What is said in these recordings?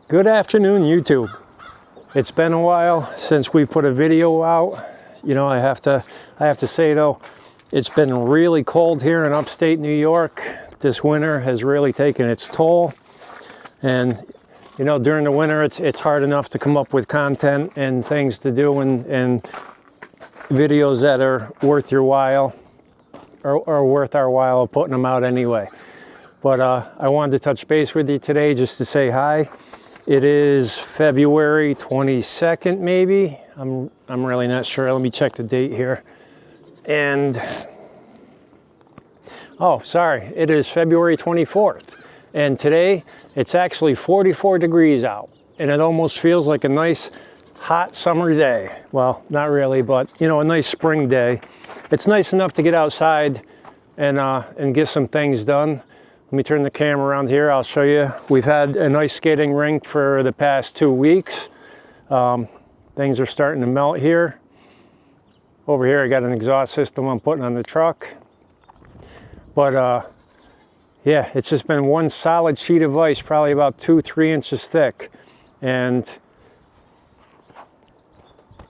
Good afternoon, YouTube. It's been a while since we put a video out. You know, I have to say though, it's been really cold here in upstate New York. This winter has really taken its toll. And you know, during the winter, it's hard enough to come up with content and things to do and videos that are worth your while or worth our while of putting them out anyway. But I wanted to touch base with you today just to say hi. It is February 22nd, maybe. I'm really not sure. Let me check the date here. And, oh, sorry, it is February 24th. And today, it's actually 44 degrees out. And it almost feels like a nice, hot summer day. Well, not really, but, you know, a nice spring day. It's nice enough to get outside and get some things done. Let me turn the camera around here. I'll show you. We've had an ice skating rink for the past 2 weeks. Things are starting to melt here. Over here, I got an exhaust system I'm putting on the truck. But yeah, it's just been one solid sheet of ice, probably about 2-3 inches thick. And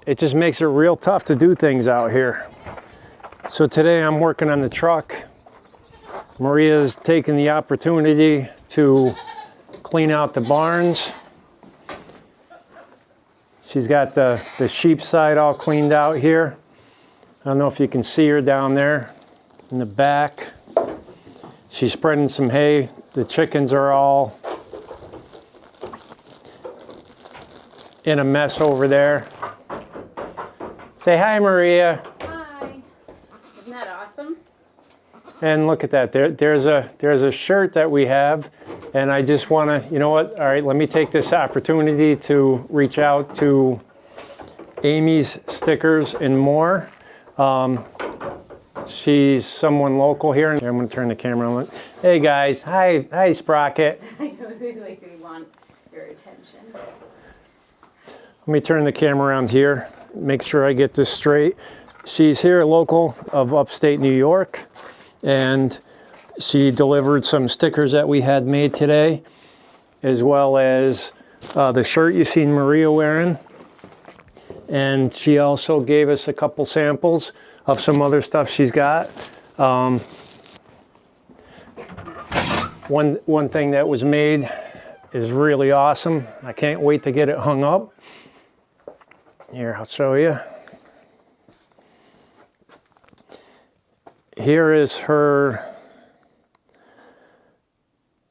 it just makes it real tough to do things out here. So today I'm working on the truck. Maria's taken the opportunity to clean out the barns. She's got the sheep side all cleaned out here. I don't know if you can see her down there in the back. She's spreading some hay. The chickens are all in a mess over there. Say hi, Maria. Hi. Isn't that awesome? And look at that, there's a shirt that we have, and I just want to, you know what, all right, let me take this opportunity to reach out to Amy's Stickers and More. She's someone local here, and I'm going to turn the camera on. Hey guys, hi Sprocket. I know they want your attention. Let me turn the camera around here, make sure I get this straight. She's here local of upstate New York. And she delivered some stickers that we had made today, as well as the shirt you've seen Maria wearing. And she also gave us a couple samples of some other stuff she's got. One thing that was made is really awesome. I can't wait to get it hung up. Here, I'll show you. Here is her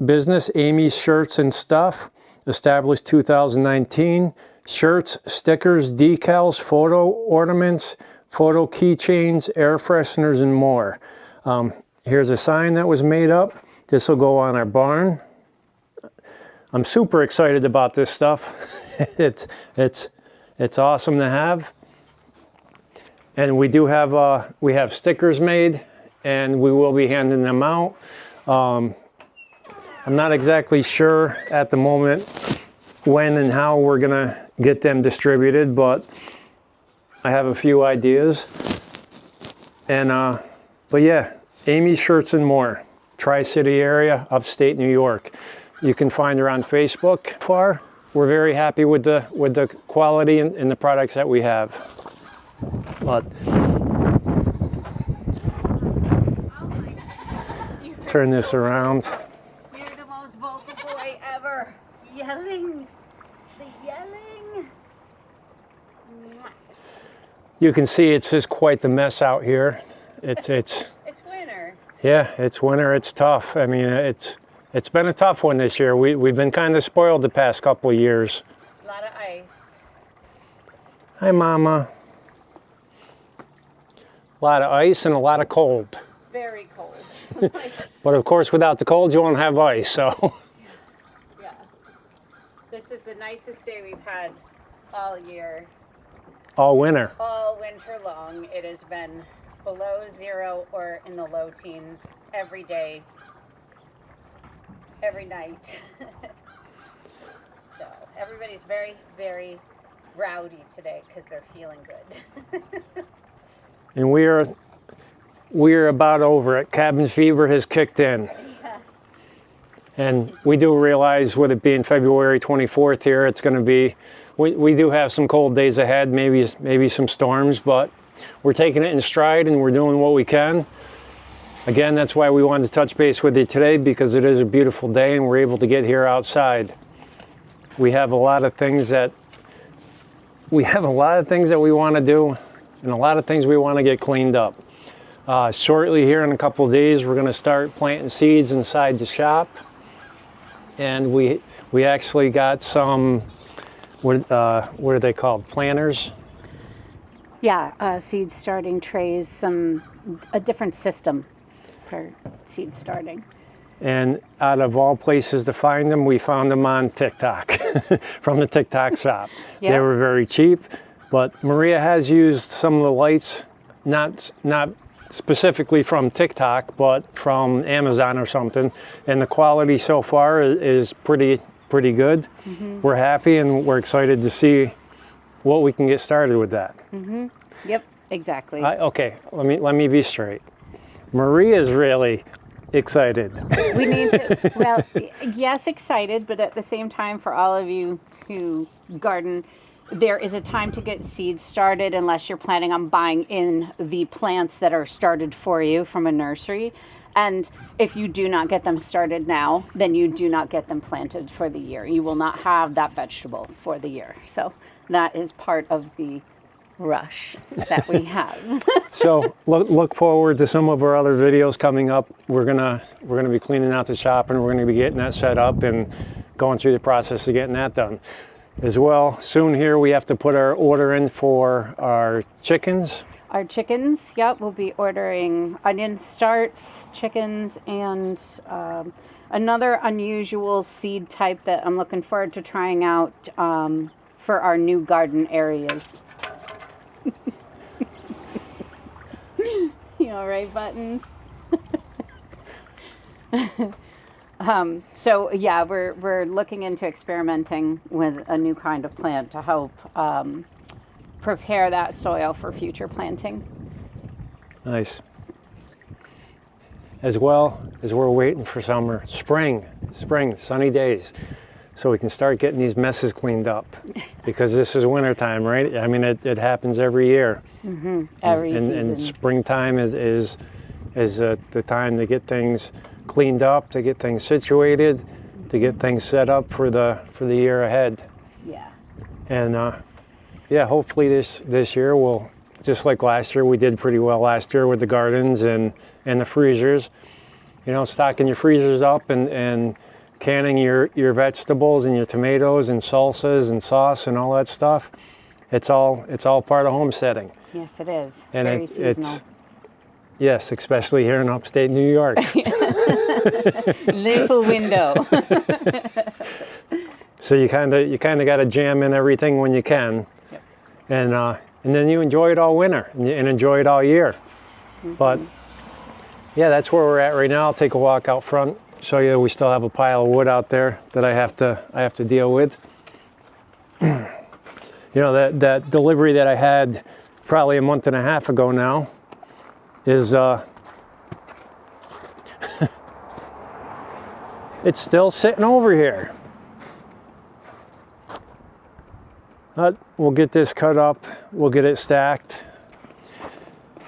business, Amy's Shirts and Stuff, established 2019. Shirts, stickers, decals, photo ornaments, photo keychains, air fresheners, and more. Here's a sign that was made up. This will go on our barn. I'm super excited about this stuff. It's awesome to have. And we do have we have stickers made, and we will be handing them out. I'm not exactly sure at the moment when and how we're gonna get them distributed, but I have a few ideas. And but yeah, Amy's Shirts and More, Tri-City area, upstate New York. You can find her on Facebook. We're very happy with the quality and the products that we have. But turn this around. You're the most vocal boy ever. Yelling. The yelling. You can see it's just quite the mess out here. It's winter. Yeah, it's winter. It's tough. I mean, it's been a tough one this year. We've been kind of spoiled the past couple of years. A lot of ice. Hi, Mama. A lot of ice and a lot of cold. Very cold. But of course, without the cold, you won't have ice, so. Yeah. This is the nicest day we've had all year. All winter. All winter long. It has been below 0 or in the low teens every day, every night. So everybody's very, very rowdy today because they're feeling good. And we're about over it. Cabin fever has kicked in. Yeah. And we do realize with it being February 24th here, it's going to be, we do have some cold days ahead, maybe some storms, but we're taking it in stride and we're doing what we can. Again, that's why we wanted to touch base with you today, because it is a beautiful day and we're able to get here outside. We have a lot of things that we want to do, and a lot of things we want to get cleaned up. Shortly here in a couple of days, we're going to start planting seeds inside the shop. And we actually got some, what are they called, planters? Yeah, seed starting trays, a different system for seed starting. And out of all places to find them, we found them on TikTok, from the TikTok shop. Yeah. They were very cheap, but Maria has used some of the lights, not specifically from TikTok, but from Amazon or something, and the quality so far is pretty good. Mm-hmm. We're happy and we're excited to see what we can get started with that. Mm-hmm. Yep, exactly. Okay, let me be straight. Maria's really excited. We need to, well, yes, excited, but at the same time, for all of you who garden, there is a time to get seeds started unless you're planning on buying in the plants that are started for you from a nursery. And if you do not get them started now, then you do not get them planted for the year. You will not have that vegetable for the year. So that is part of the rush that we have. So look forward to some of our other videos coming up. We're gonna be cleaning out the shop, and we're gonna be getting that set up and going through the process of getting that done. As well, soon here we have to put our order in for our chickens. Our chickens, yep, we'll be ordering onion starts, chickens, and another unusual seed type that I'm looking forward to trying out for our new garden areas. You all right, Buttons? So yeah, we're looking into experimenting with a new kind of plant to help prepare that soil for future planting. Nice. As well as we're waiting for summer, spring, sunny days, so we can start getting these messes cleaned up, because this is winter time, right? I mean, it happens every year. Mm-hmm. Every season. And springtime is the time to get things cleaned up, to get things situated, to get things set up for the year ahead. Yeah. And yeah, hopefully this year we'll, just like last year, we did pretty well last year with the gardens and the freezers. You know, stocking your freezers up and canning your vegetables and your tomatoes and salsas and sauce and all that stuff. It's all part of homesteading. Yes, it is. And very seasonal. Yes, especially here in upstate New York. Little window. So you kind of got to jam in everything when you can. Yep. And then you enjoy it all winter and enjoy it all year. Mm-hmm. But yeah, that's where we're at right now. I'll take a walk out front, show you we still have a pile of wood out there that I have to deal with. You know, that delivery that I had probably a month and a half ago now is it's still sitting over here. We'll get this cut up, we'll get it stacked.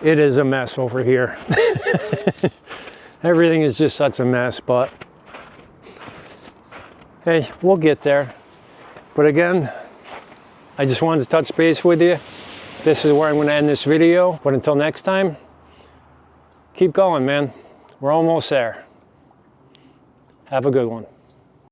It is a mess over here. Everything is just such a mess, but hey, we'll get there. But again, I just wanted to touch base with you. This is where I'm going to end this video, but until next time, keep going, man. We're almost there. Have a good one.